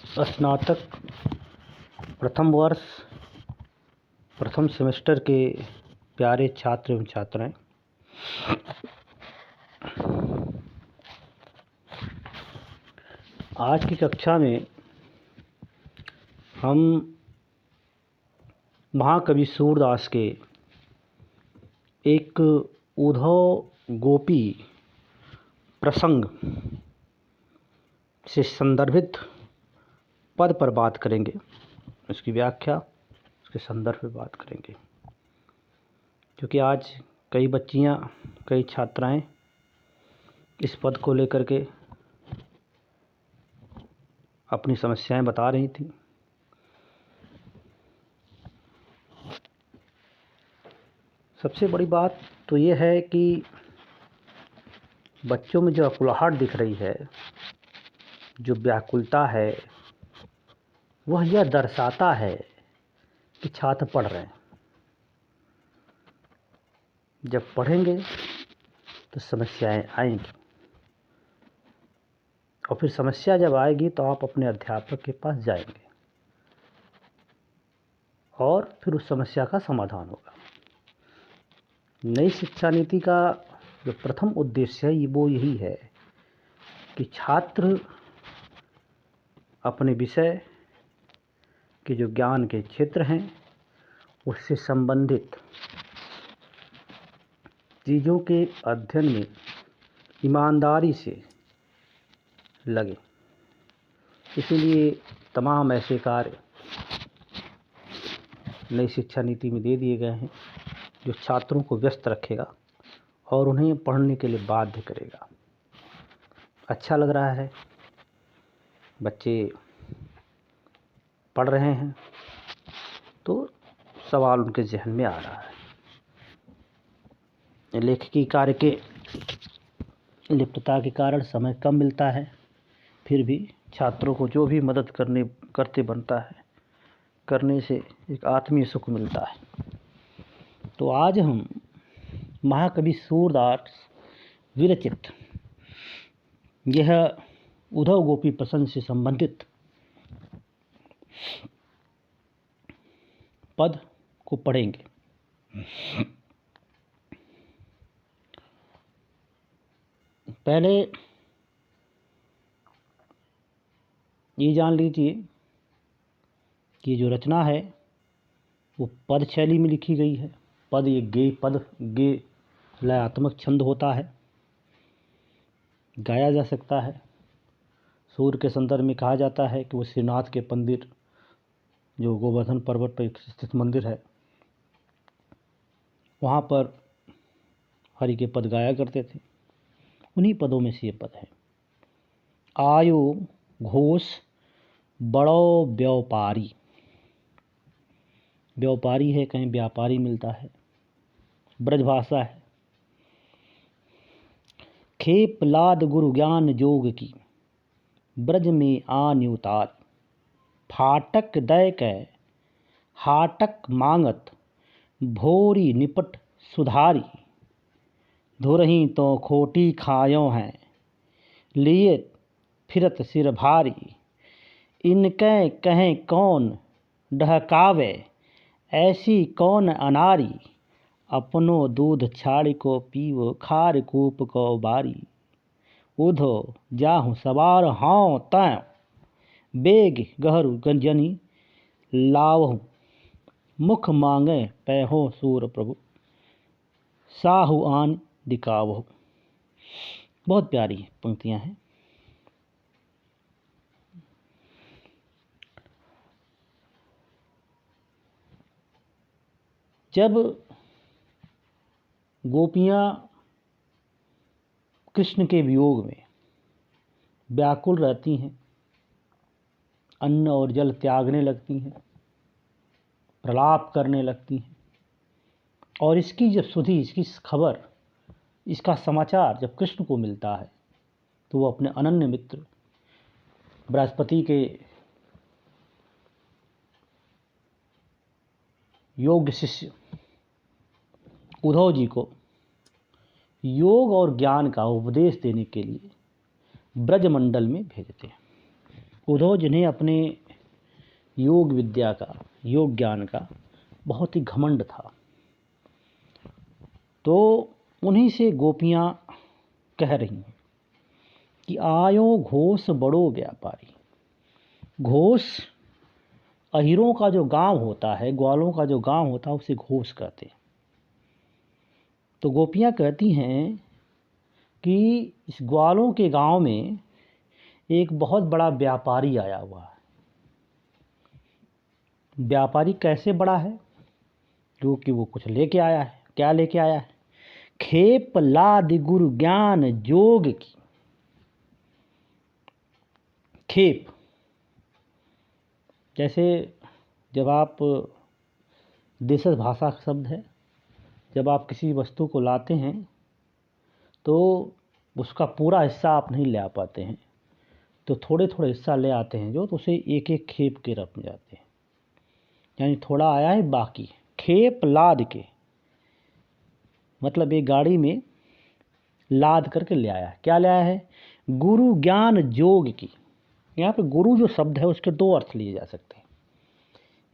स्नातक प्रथम वर्ष प्रथम सेमेस्टर के प्यारे छात्र एवं छात्राएं, आज की कक्षा में हम महाकवि सूरदास के एक उद्धव गोपी प्रसंग से संदर्भित पद पर बात करेंगे। उसकी व्याख्या, उसके संदर्भ में बात करेंगे, क्योंकि आज कई बच्चियां, कई छात्राएं इस पद को लेकर के अपनी समस्याएं बता रही थी। सबसे बड़ी बात तो ये है कि बच्चों में जो अकुलाहट दिख रही है, जो व्याकुलता है, वह यह दर्शाता है कि छात्र पढ़ रहे हैं। जब पढ़ेंगे तो समस्याएं आएंगी, और फिर समस्या जब आएगी तो आप अपने अध्यापक के पास जाएंगे और फिर उस समस्या का समाधान होगा। नई शिक्षा नीति का जो प्रथम उद्देश्य है वो यही है कि छात्र अपने विषय के जो ज्ञान के क्षेत्र हैं उससे संबंधित चीज़ों के अध्ययन में ईमानदारी से लगे। इसीलिए तमाम ऐसे कार्य नई शिक्षा नीति में दे दिए गए हैं जो छात्रों को व्यस्त रखेगा और उन्हें पढ़ने के लिए बाध्य करेगा। अच्छा लग रहा है, बच्चे पढ़ रहे हैं तो सवाल उनके जहन में आ रहा है। लेखकी कार्य के लिप्तता के कारण समय कम मिलता है, फिर भी छात्रों को जो भी मदद करते बनता है, करने से एक आत्मीय सुख मिलता है। तो आज हम महाकवि सूरदास विरचित यह उद्धव गोपी प्रसंग से संबंधित पद को पढ़ेंगे। पहले ये जान लीजिए कि जो रचना है वो पद शैली में लिखी गई है। पद ये गे लयात्मक छंद होता है, गाया जा सकता है। सूर्य के संदर्भ में कहा जाता है कि वो श्रीनाथ के मंदिर, जो गोवर्धन पर्वत पर स्थित मंदिर है, वहाँ पर हरि के पद गाया करते थे। उन्हीं पदों में से ये पद है। आयो घोष बड़ो व्यापारी, व्यापारी है, कहीं व्यापारी मिलता है, ब्रजभाषा है। खेप लाद गुरु ज्ञान जोग की, ब्रज में आन उतार, फाटक दय कै हाटक मांगत, भोरी निपट सुधारी, धुरही तो खोटी खायों हैं, लिए फिरत सिर भारी, इनके कहें कौन डहकावे, ऐसी कौन अनारी, अपनो दूध छाड़ी को पीवो, खार कूप को बारी, उधो जाहु सवार हाँ तैं, बेग गहरू गंजनी लावहु, मुख मांगे पैहो सूर प्रभु, साहु आन दिखावहु। बहुत प्यारी पंक्तियां हैं। जब गोपियां कृष्ण के वियोग में व्याकुल रहती हैं, अन्न और जल त्यागने लगती हैं, प्रलाप करने लगती हैं, और इसकी जब सुधी, इसकी खबर, इसका समाचार जब कृष्ण को मिलता है तो वो अपने अनन्य मित्र बृहस्पति के योग्य शिष्य उद्धव जी को योग और ज्ञान का उपदेश देने के लिए ब्रजमंडल में भेजते हैं। उद्धव जिन्हें अपने योग विद्या का, योग ज्ञान का बहुत ही घमंड था, तो उन्हीं से गोपियाँ कह रही हैं कि आयो घोष बड़ो व्यापारी। घोष अहीरों का जो गांव होता है, ग्वालों का जो गांव होता है, उसे घोष कहते हैं। तो गोपियाँ कहती हैं कि इस ग्वालों के गांव में एक बहुत बड़ा व्यापारी आया हुआ है। व्यापारी कैसे बड़ा है? क्योंकि वो कुछ लेके आया है। क्या लेके आया है? खेप लाद गुरु ज्ञान जोग की। खेप, जैसे जब आप, देशज भाषा का शब्द है, जब आप किसी वस्तु को लाते हैं तो उसका पूरा हिस्सा आप नहीं ले आ पाते हैं, तो थोड़े थोड़े हिस्सा ले आते हैं जो, तो उसे एक एक खेप के रूप में जाते हैं। यानी थोड़ा आया है बाकी। खेप लाद के मतलब एक गाड़ी में लाद करके ले आया है। क्या ले आया है? गुरु ज्ञान जोग की। यहाँ पे गुरु जो शब्द है उसके दो अर्थ लिए जा सकते हैं।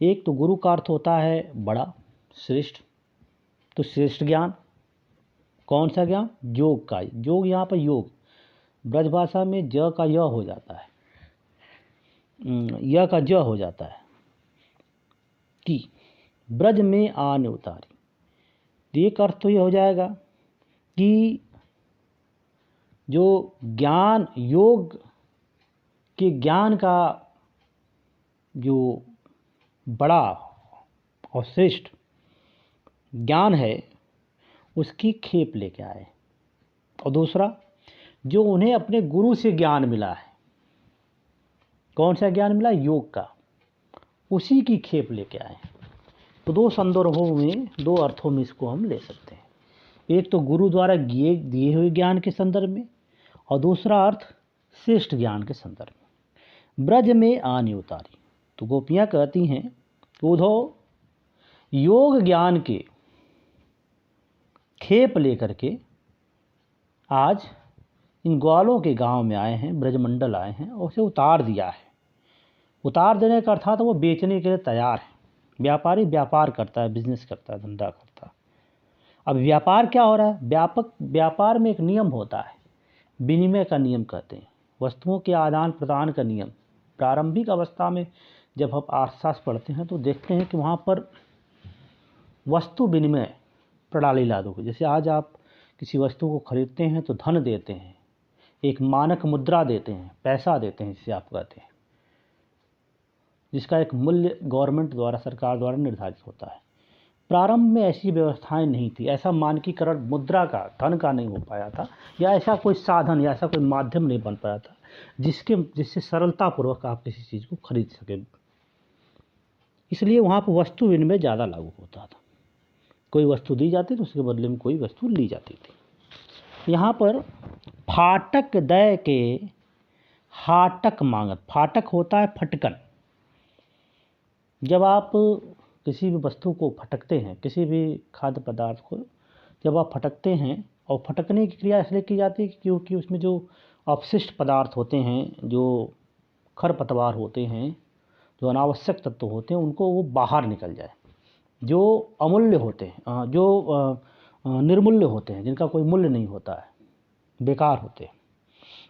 एक तो गुरु का अर्थ होता है बड़ा, श्रेष्ठ, तो श्रेष्ठ ज्ञान। कौन सा ज्ञान? योग का। योग यहाँ पर योग ब्रजभाषा में ज का य हो जाता है, य का ज हो जाता है कि ब्रज में आने उतारी। एक अर्थ तो ये हो जाएगा कि जो ज्ञान, योग के ज्ञान का जो बड़ा और श्रेष्ठ ज्ञान है उसकी खेप लेके आए। और दूसरा, जो उन्हें अपने गुरु से ज्ञान मिला है, कौन सा ज्ञान मिला? योग का, उसी की खेप लेके आए। तो दो संदर्भों में, दो अर्थों में इसको हम ले सकते हैं। एक तो गुरु द्वारा दिए हुए ज्ञान के संदर्भ में, और दूसरा अर्थ श्रेष्ठ ज्ञान के संदर्भ में। ब्रज में आने उतारी। तो गोपियाँ कहती हैं, उद्धव योग ज्ञान के खेप लेकर के आज इन ग्वालों के गांव में आए हैं, ब्रजमंडल आए हैं, और उसे उतार दिया है। उतार देने का अर्थात वो बेचने के लिए तैयार है। व्यापारी व्यापार करता है, बिजनेस करता है, धंधा करता है। अब व्यापार क्या हो रहा है? व्यापार में एक नियम होता है, विनिमय का नियम कहते हैं, वस्तुओं के आदान प्रदान का नियम। प्रारंभिक अवस्था में जब हम अर्थशास्त्र पढ़ते हैं तो देखते हैं कि वहाँ पर वस्तु विनिमय प्रणाली लागू है। जैसे आज आप किसी वस्तु को खरीदते हैं तो धन देते हैं, एक मानक मुद्रा देते हैं, पैसा देते हैं जिसे आप कहते हैं, जिसका एक मूल्य गवर्नमेंट द्वारा, सरकार द्वारा निर्धारित होता है। प्रारंभ में ऐसी व्यवस्थाएं नहीं थी, ऐसा मानकीकरण मुद्रा का, धन का नहीं हो पाया था, या ऐसा कोई साधन या ऐसा कोई माध्यम नहीं बन पाया था जिससे सरलतापूर्वक आप किसी चीज़ को खरीद सकें। इसलिए वहाँ पर वस्तु विनिमय ज़्यादा लागू होता था। कोई वस्तु दी जाती तो उसके बदले में कोई वस्तु ली जाती थी। यहाँ पर फाटक दय के हाटक मांगत। फाटक होता है फटकन। जब आप किसी भी वस्तु को फटकते हैं, किसी भी खाद्य पदार्थ को जब आप फटकते हैं, और फटकने की क्रिया इसलिए की जाती है क्योंकि उसमें जो अपशिष्ट पदार्थ होते हैं, जो खरपतवार होते हैं, जो अनावश्यक तत्व होते हैं, उनको वो बाहर निकल जाए। जो अमूल्य होते हैं, जो निर्मूल्य होते हैं, जिनका कोई मूल्य नहीं होता है, बेकार होते हैं।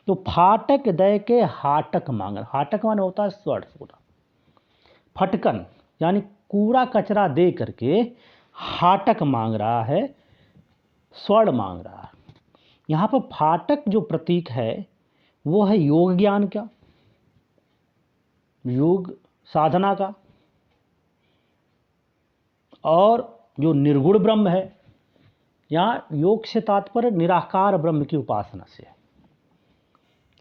तो फाटक दय के हाटक मांगन। हाटक माने होता है स्वर्ण, पूरा फटकन, यानी कूड़ा कचरा दे करके हाटक मांग रहा है, स्वर्ण मांग रहा है। यहाँ पर फाटक जो प्रतीक है वो है योग ज्ञान का, योग साधना का, और जो निर्गुण ब्रह्म है, यहाँ योग से तात्पर्य निराकार ब्रह्म की उपासना से है।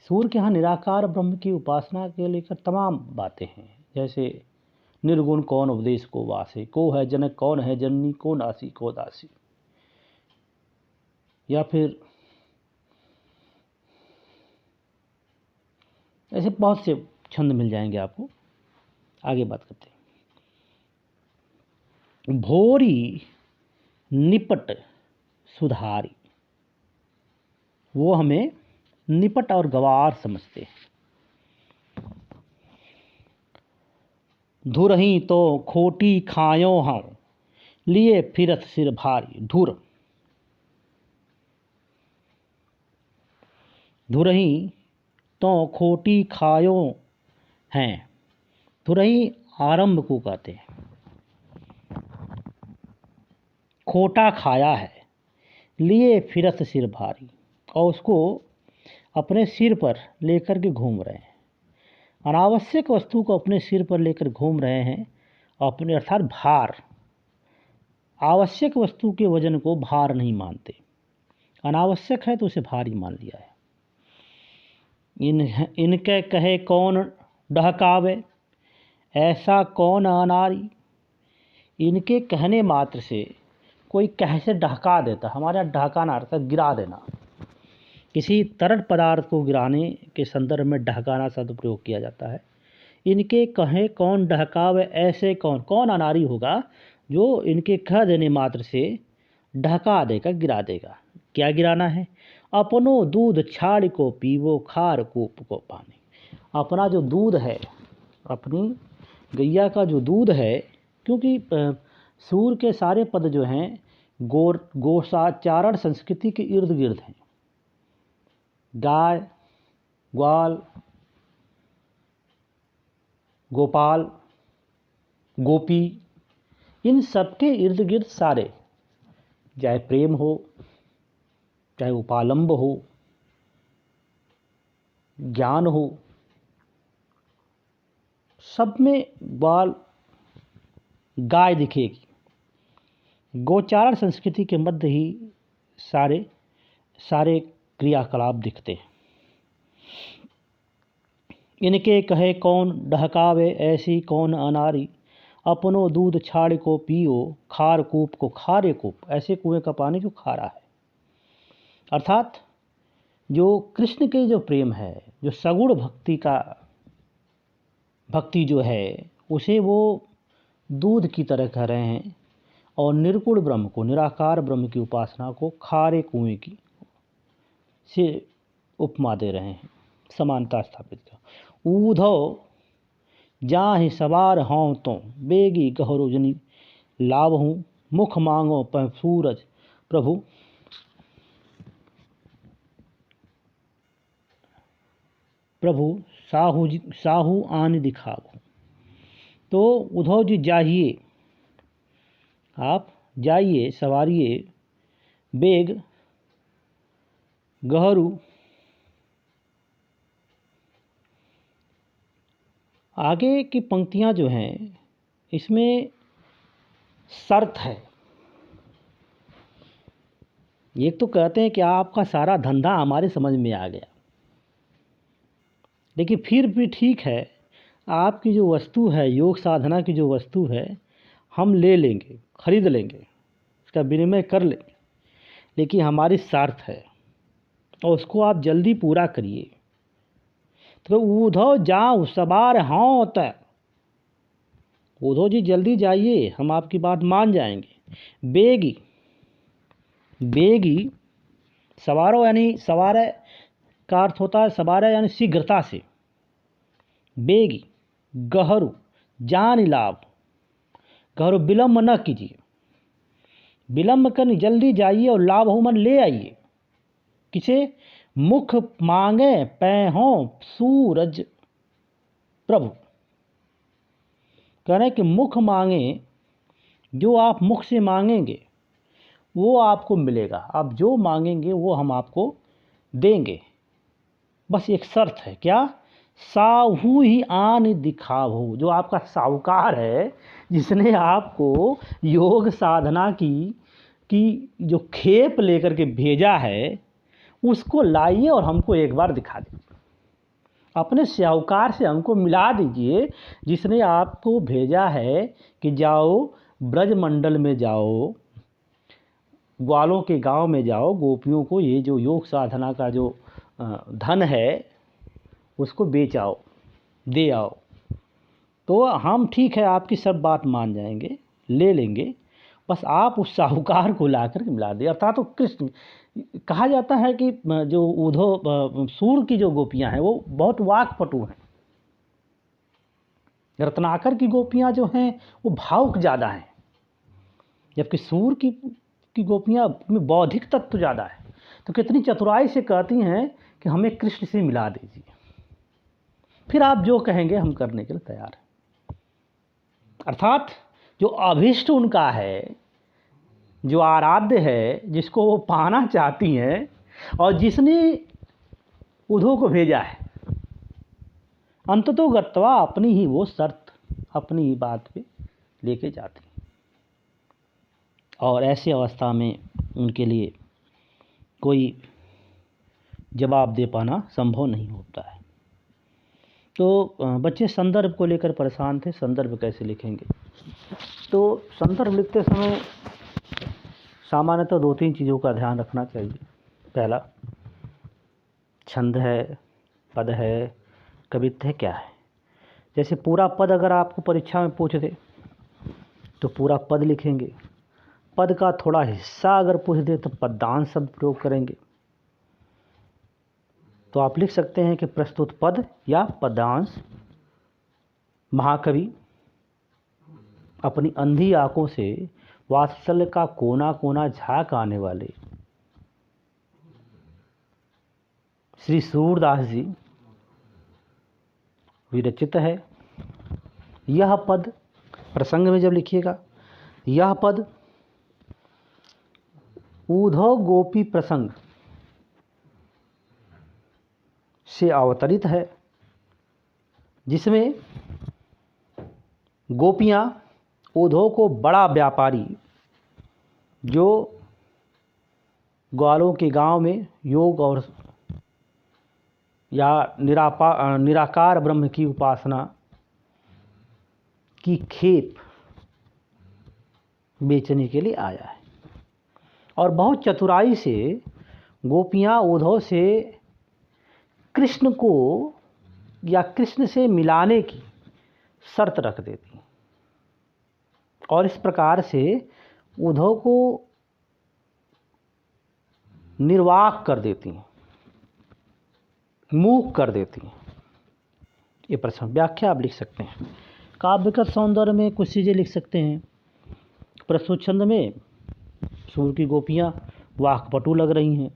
सूर्य के यहाँ निराकार ब्रह्म की उपासना के लेकर तमाम बातें हैं, जैसे निर्गुण कौन उपदेश को वासे, को है जनक कौन है जननी, को नासी को दासी, या फिर ऐसे बहुत से छंद मिल जाएंगे आपको। आगे बात करते हैं। भोरी निपट सुधारी। वो हमें निपट और गवार समझते हैं। धुरही तो खोटी खायो हम, लिए फिरत सिर भारी। धुरही तो खोटी खायो हैं। धुरही आरंभ को कहते हैं। खोटा खाया है, लिए फिरत सिर भारी, और उसको अपने सिर पर लेकर के घूम रहे हैं। अनावश्यक वस्तु को अपने सिर पर लेकर घूम रहे हैं, अपने अर्थात भार। आवश्यक वस्तु के वजन को भार नहीं मानते, अनावश्यक है तो उसे भारी मान लिया है। इनके कहे कौन डहकावे, ऐसा कौन अनारी। इनके कहने मात्र से कोई कैसे डहका देता। हमारे यहाँ डहकाना अर्थात गिरा देना। किसी तरल पदार्थ को गिराने के संदर्भ में डहकाना शब्द प्रयोग किया जाता है। इनके कहे कौन डहकावे, ऐसे कौन अनारी होगा जो इनके कह देने मात्र से ढका देगा, गिरा देगा। क्या गिराना है? अपनो दूध छाड़ को पीवो, खार कूप को पानी। अपना जो दूध है, अपनी गैया का जो दूध है, क्योंकि सूर के सारे पद जो हैं गोसाचारण संस्कृति के इर्द गिर्द हैं। गाय, ग्वाल, गोपाल, गोपी, इन सबके इर्द गिर्द सारे, चाहे प्रेम हो, चाहे उपालंब हो, ज्ञान हो, सब में ग्वाल गाय दिखेगी। गोचारण संस्कृति के मध्य ही सारे क्रियाकलाप दिखते हैं। इनके कहे कौन डहकावे, ऐसी कौन अनारी। अपनो दूध छाड़ को पियो, खार कूप को खारे कूप। ऐसे कुएं का पानी जो खारा है। अर्थात जो कृष्ण के जो प्रेम है, जो सगुण भक्ति जो है, उसे वो दूध की तरह कह रहे हैं, और निर्गुण ब्रह्म को, निराकार ब्रह्म की उपासना को खारे कुएं की से उपमा दे रहे हैं, समानता स्थापित कर। ऊधो जाहि सवार हों तो, बेगी गहरो जनी लाभ हूँ। मुख मांगो पै सूरज प्रभु, साहू आन दिखाओ। तो उद्धव जी जाइए, आप जाइए, सवारिए, बेग गहरू। आगे की पंक्तियां जो हैं, इसमें शर्त है। ये तो कहते हैं कि आपका सारा धंधा हमारे समझ में आ गया, लेकिन फिर भी ठीक है, आपकी जो वस्तु है, योग साधना की जो वस्तु है, हम ले लेंगे, खरीद लेंगे, उसका विनिमय कर लेंगे, लेकिन हमारी शर्त है और उसको आप जल्दी पूरा करिए। तो उद्धव जाओ सवार हों तो, उद्धव जी जल्दी जाइए, हम आपकी बात मान जाएंगे। बेगी सवारो, यानी सवार का अर्थ होता है सवार यानी शीघ्रता से। बेगी गहरू जान लाभ, गहरू विलम्ब न कीजिए, विलम्ब करनी, जल्दी जाइए और लाभ हो मन ले आइए। किसे? मुख मांगे पै हो सूरज प्रभु। कह रहे कि मुख मांगे, जो आप मुख से मांगेंगे वो आपको मिलेगा। आप जो मांगेंगे वो हम आपको देंगे। बस एक शर्त है, क्या? साहू ही आन दिखाओ। जो आपका साहूकार है, जिसने आपको योग साधना की जो खेप लेकर के भेजा है, उसको लाइए और हमको एक बार दिखा दीजिए। अपने साहूकार से हमको मिला दीजिए, जिसने आपको भेजा है कि जाओ ब्रजमंडल में जाओ, ग्वालों के गांव में जाओ, गोपियों को ये जो योग साधना का जो धन है उसको बेच आओ, दे आओ। तो हम ठीक है, आपकी सब बात मान जाएंगे, ले लेंगे, बस आप उस साहूकार को ला कर मिला दें। अर्थात तो कृष्ण कहा जाता है कि जो उद्धव सूर की जो गोपियां हैं वो बहुत वाक्पटु हैं। रत्नाकर की गोपियाँ जो हैं वो भावुक ज़्यादा हैं, जबकि सूर की गोपियाँ में बौद्धिक तत्व ज़्यादा है। तो कितनी चतुराई से कहती हैं कि हमें कृष्ण से मिला दीजिए, फिर आप जो कहेंगे हम करने के लिए तैयार हैं। अर्थात जो अभिष्ट उनका है, जो आराध्य है, जिसको वो पाना चाहती हैं और जिसने उद्धव को भेजा है, अंततो गत्वा अपनी ही वो शर्त, अपनी ही बात पे लेके जाती हैं। और ऐसी अवस्था में उनके लिए कोई जवाब दे पाना संभव नहीं होता है। तो बच्चे संदर्भ को लेकर परेशान थे, संदर्भ कैसे लिखेंगे। तो संदर्भ लिखते समय सामान्यतः 2-3 चीज़ों का ध्यान रखना चाहिए। पहला, छंद है, पद है, कवित्व है, क्या है। जैसे पूरा पद अगर आपको परीक्षा में पूछ दे तो पूरा पद लिखेंगे। पद का थोड़ा हिस्सा अगर पूछ दे तो पद्यांश शब्द प्रयोग करेंगे। तो आप लिख सकते हैं कि प्रस्तुत पद या पद्यांश। महाकवि अपनी अंधी आंखों से वात्सल्य का कोना कोना झांक आने वाले श्री सूरदास जी विरचित है। यह पद प्रसंग में जब लिखिएगा, यह पद उद्धव गोपी प्रसंग से अवतरित है, जिसमें गोपियाँ उद्धव को बड़ा व्यापारी जो ग्वालों के गांव में योग और या निराकार ब्रह्म की उपासना की खेप बेचने के लिए आया है। और बहुत चतुराई से गोपियाँ उद्धव से कृष्ण को या कृष्ण से मिलाने की शर्त रख देती, और इस प्रकार से उद्धव को निर्वाक कर देती हैं, मूक कर देती हैं। ये प्रश्न व्याख्या आप लिख सकते हैं। काव्यगत सौंदर्य में कुछ चीज़ें लिख सकते हैं। प्रस्तुत छंद में सूर की गोपियाँ वाक्पटु लग रही हैं,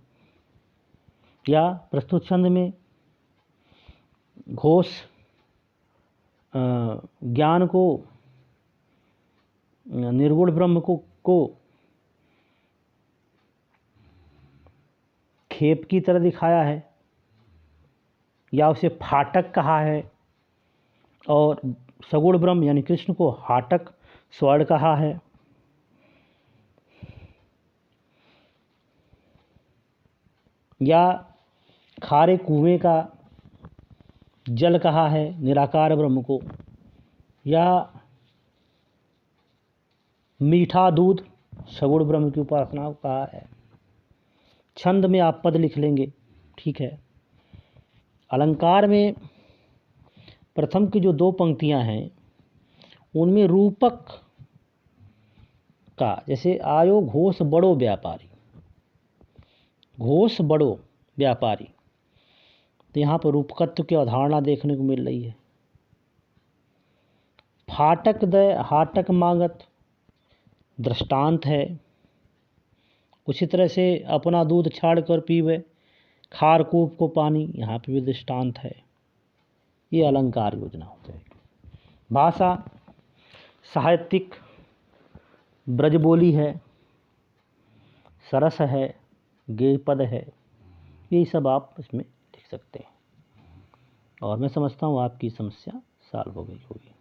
या प्रस्तुत छंद में घोष ज्ञान को, निर्गुण ब्रह्म को खेप की तरह दिखाया है, या उसे फाटक कहा है, और सगुण ब्रह्म यानी कृष्ण को हाटक स्वर्ण कहा है। या खारे कुएं का जल कहा है निराकार ब्रह्म को, या मीठा दूध सगुण ब्रह्म की उपासना कहा है। छंद में आप पद लिख लेंगे, ठीक है। अलंकार में प्रथम की जो 2 पंक्तियां हैं उनमें रूपक का, जैसे आयो घोष बड़ो व्यापारी, घोष बड़ो व्यापारी, तो यहाँ पर रूपकत्व की अवधारणा देखने को मिल रही है। फाटक दय हाटक मांगत दृष्टांत है। उसी तरह से अपना दूध छाड़ कर पीवे खार कूप को पानी, यहाँ पे भी दृष्टांत है। ये अलंकार योजना हो जाएगी। भाषा साहित्यिक ब्रजबोली है, सरस है, गेय पद है, यही सब आप इसमें लिख सकते हैं। और मैं समझता हूँ आपकी समस्या सॉल्व हो गई होगी।